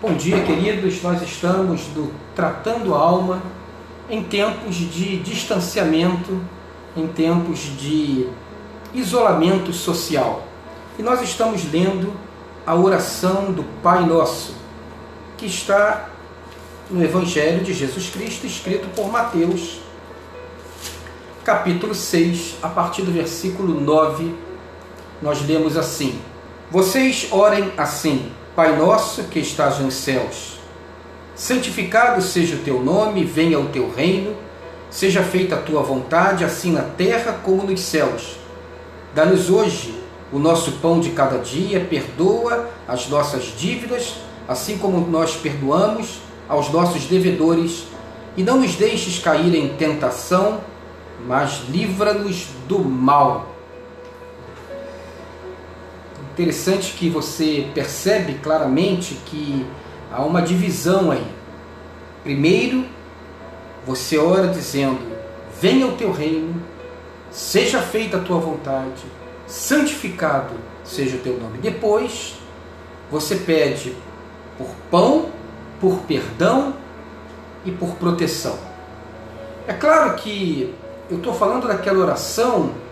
Bom dia, queridos. Nós estamos Tratando a Alma em tempos de distanciamento, em tempos de isolamento social. E nós estamos lendo a oração do Pai Nosso, que está no Evangelho de Jesus Cristo, escrito por Mateus, capítulo 6, a partir do versículo 9, nós lemos assim: Vocês orem assim: Pai nosso que estás nos céus, santificado seja o teu nome, venha o teu reino, seja feita a tua vontade, assim na terra como nos céus. Dá-nos hoje o nosso pão de cada dia, perdoa as nossas dívidas, assim como nós perdoamos aos nossos devedores, e não nos deixes cair em tentação, mas livra-nos do mal. Interessante que você percebe claramente que há uma divisão aí. Primeiro, você ora dizendo: venha o teu reino, seja feita a tua vontade, santificado seja o teu nome. Depois, você pede por pão, por perdão e por proteção. É claro que eu estou falando daquela oração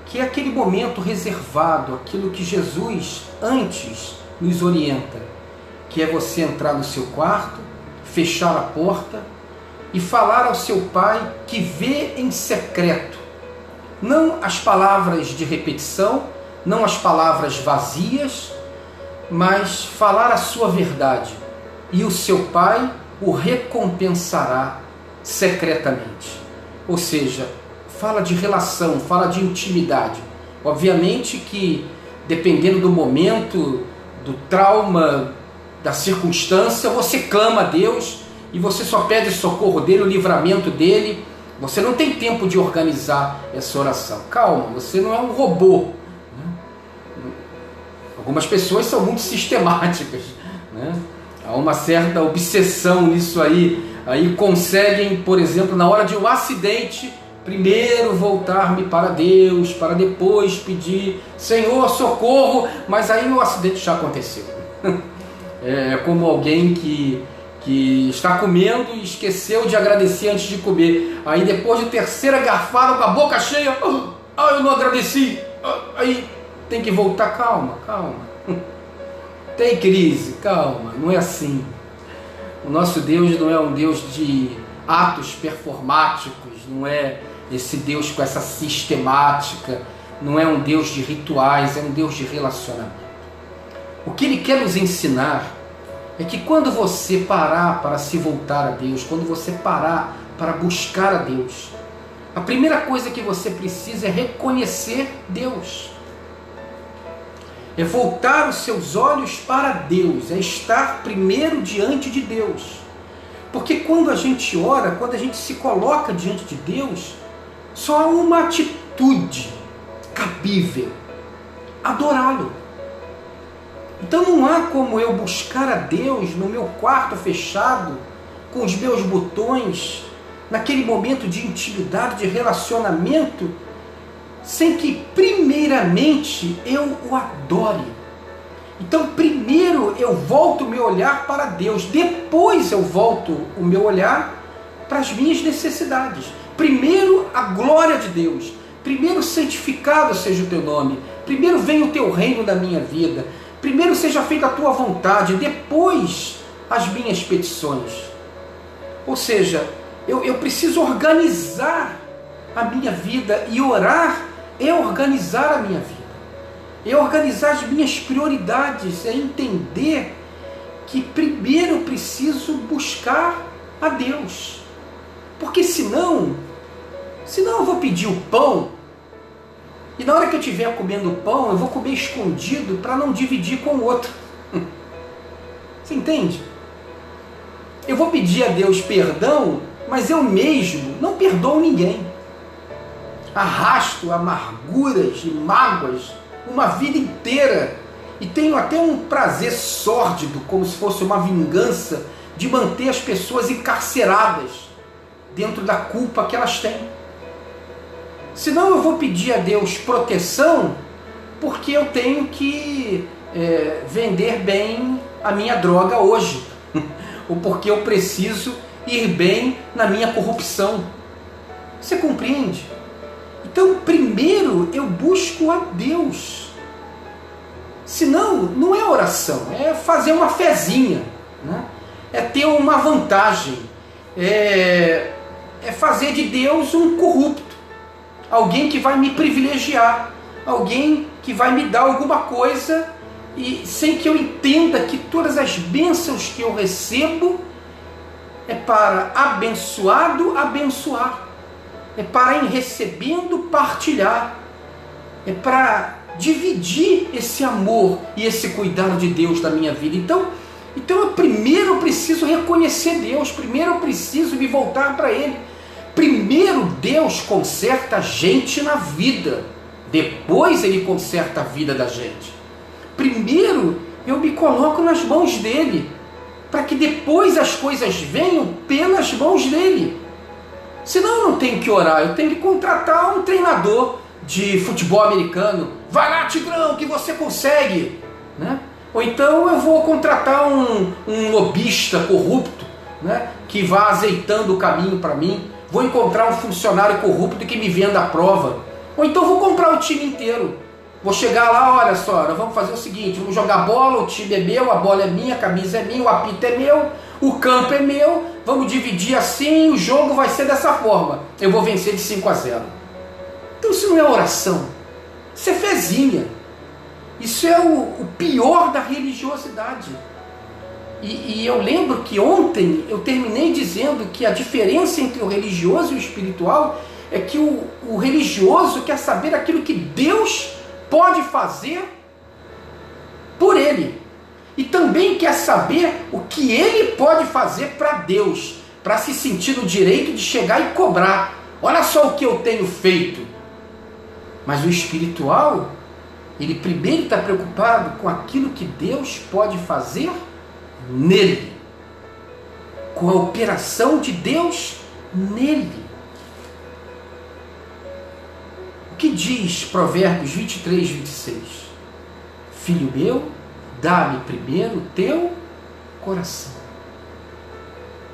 que é aquele momento reservado, aquilo que Jesus antes nos orienta, que é você entrar no seu quarto, fechar a porta e falar ao seu Pai que vê em secreto. Não as palavras de repetição, não as palavras vazias, mas falar a sua verdade. E o seu Pai o recompensará secretamente. Ou seja, fala de relação, fala de intimidade. Obviamente que, dependendo do momento, do trauma, da circunstância, você clama a Deus e você só pede socorro dele, o livramento dele. Você não tem tempo de organizar essa oração. Calma, você não é um robô. Algumas pessoas são muito sistemáticas, há uma certa obsessão nisso aí conseguem, por exemplo, na hora de um acidente, primeiro voltar-me para Deus, para depois pedir: Senhor, socorro, mas aí o acidente já aconteceu. É como alguém que está comendo e esqueceu de agradecer antes de comer. Aí depois de terceira garfada, com a boca cheia, eu não agradeci. Aí tem que voltar. Calma. Tem crise, calma, não é assim. O nosso Deus não é um Deus de atos performáticos, não é esse Deus com essa sistemática, não é um Deus de rituais, é um Deus de relacionamento. O que Ele quer nos ensinar é que quando você parar para se voltar a Deus, quando você parar para buscar a Deus, a primeira coisa que você precisa é reconhecer Deus. É voltar os seus olhos para Deus, é estar primeiro diante de Deus. Porque quando a gente ora, quando a gente se coloca diante de Deus, só há uma atitude cabível: adorá-lo. Então não há como eu buscar a Deus no meu quarto fechado, com os meus botões, naquele momento de intimidade, de relacionamento, sem que primeiramente eu o adore. Então primeiro eu volto o meu olhar para Deus, depois eu volto o meu olhar para as minhas necessidades. Primeiro a glória de Deus, primeiro santificado seja o teu nome, primeiro venha o teu reino na minha vida, primeiro seja feita a tua vontade, depois as minhas petições. Ou seja, eu preciso organizar a minha vida, e orar é organizar a minha vida, é organizar as minhas prioridades, é entender que primeiro eu preciso buscar a Deus, porque senão eu vou pedir o pão, e na hora que eu estiver comendo o pão, eu vou comer escondido para não dividir com o outro. Você entende? Eu vou pedir a Deus perdão, mas eu mesmo não perdoo ninguém. Arrasto amarguras e mágoas uma vida inteira e tenho até um prazer sórdido, como se fosse uma vingança, de manter as pessoas encarceradas dentro da culpa que elas têm. Senão eu vou pedir a Deus proteção porque eu tenho que vender bem a minha droga hoje, ou porque eu preciso ir bem na minha corrupção. Você compreende? Então, primeiro eu busco a Deus. Senão, não é oração, é fazer uma fezinha, né? É ter uma vantagem, é fazer de Deus um corrupto, alguém que vai me privilegiar, alguém que vai me dar alguma coisa e sem que eu entenda que todas as bênçãos que eu recebo é para abençoado abençoar, é para em recebendo partilhar, é para dividir esse amor e esse cuidado de Deus da minha vida. Então eu primeiro preciso reconhecer Deus, primeiro eu preciso me voltar para Ele. Primeiro Deus conserta a gente na vida, depois Ele conserta a vida da gente. Primeiro eu me coloco nas mãos dEle, para que depois as coisas venham pelas mãos dEle. Senão eu não tenho que orar, eu tenho que contratar um treinador de futebol americano. Vai lá, Tigrão, que você consegue, né? Ou então eu vou contratar um lobista corrupto, né, que vá azeitando o caminho para mim. Vou encontrar um funcionário corrupto que me venda a prova. Ou então vou comprar o time inteiro. Vou chegar lá, olha só, nós vamos fazer o seguinte, vamos jogar bola, o time é meu, a bola é minha, a camisa é minha, o apito é meu, o campo é meu, vamos dividir assim, o jogo vai ser dessa forma. Eu vou vencer de 5-0. Então isso não é oração, isso é fezinha. Isso é o pior da religiosidade. E eu lembro que ontem eu terminei dizendo que a diferença entre o religioso e o espiritual é que o religioso quer saber aquilo que Deus pode fazer por ele. E também quer saber o que ele pode fazer para Deus, para se sentir no direito de chegar e cobrar. Olha só o que eu tenho feito. Mas o espiritual, ele primeiro está preocupado com aquilo que Deus pode fazer nele, com a operação de Deus nele. O que diz Provérbios 23:26? Filho meu, dá-me primeiro o teu coração.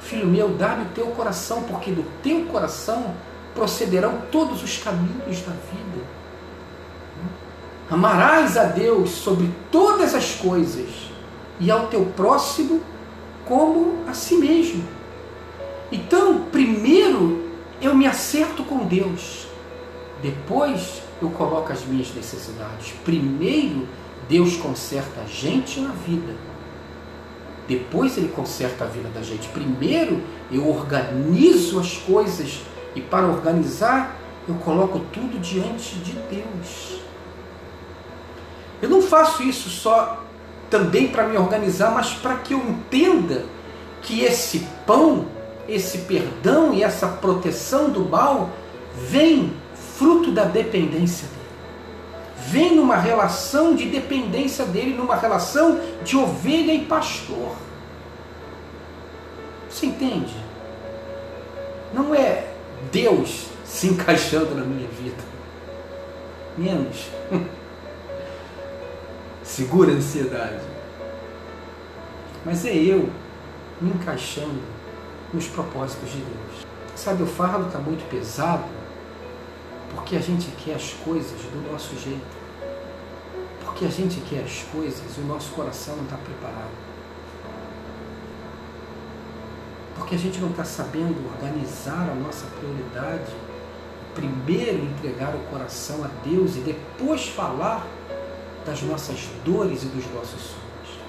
Filho meu, dá-me o teu coração, porque do teu coração procederão todos os caminhos da vida. Amarás a Deus sobre todas as coisas e ao teu próximo como a si mesmo. Então, primeiro eu me acerto com Deus, depois eu coloco as minhas necessidades. Primeiro Deus conserta a gente na vida, depois Ele conserta a vida da gente. Primeiro eu organizo as coisas e para organizar eu coloco tudo diante de Deus. Eu não faço isso só também para me organizar, mas para que eu entenda que esse pão, esse perdão e essa proteção do mal vem fruto da dependência dele. Vem numa relação de dependência dele, numa relação de ovelha e pastor. Você entende? Não é Deus se encaixando na minha vida. Menos. Segura a ansiedade. Mas é eu me encaixando nos propósitos de Deus. Sabe, o fardo está muito pesado porque a gente quer as coisas do nosso jeito. Porque a gente quer as coisas e o nosso coração não está preparado. Porque a gente não está sabendo organizar a nossa prioridade. Primeiro entregar o coração a Deus e depois falar das nossas dores e dos nossos sonhos.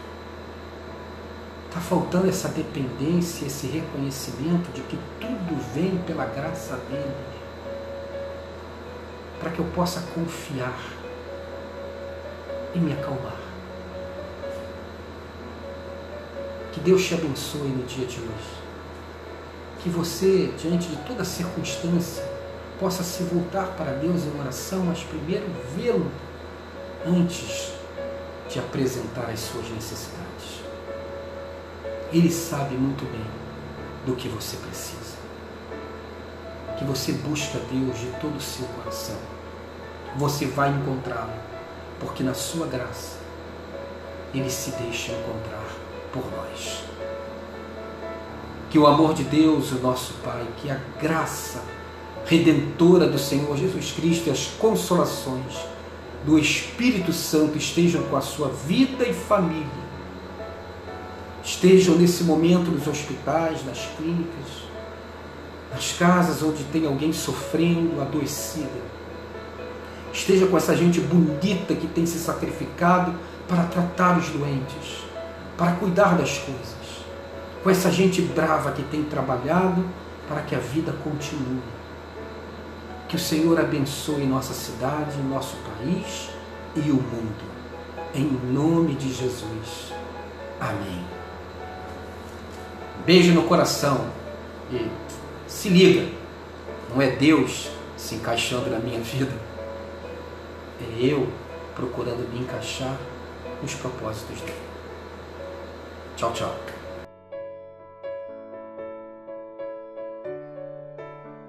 Está faltando essa dependência, esse reconhecimento de que tudo vem pela graça dele, para que eu possa confiar e me acalmar. Que Deus te abençoe no dia de hoje. Que você, diante de toda circunstância, possa se voltar para Deus em oração, mas primeiro vê-lo antes de apresentar as suas necessidades. Ele sabe muito bem do que você precisa. Que você busque a Deus de todo o seu coração. Você vai encontrá-lo, porque na sua graça Ele se deixa encontrar por nós. Que o amor de Deus, o nosso Pai, que a graça redentora do Senhor Jesus Cristo e as consolações do Espírito Santo estejam com a sua vida e família. Estejam nesse momento nos hospitais, nas clínicas, nas casas onde tem alguém sofrendo, adoecida. Esteja com essa gente bonita que tem se sacrificado para tratar os doentes, para cuidar das coisas. Com essa gente brava que tem trabalhado para que a vida continue. Que o Senhor abençoe nossa cidade, nosso país e o mundo. Em nome de Jesus. Amém. Beijo no coração e se liga, não é Deus se encaixando na minha vida, é eu procurando me encaixar nos propósitos dele. Tchau, tchau.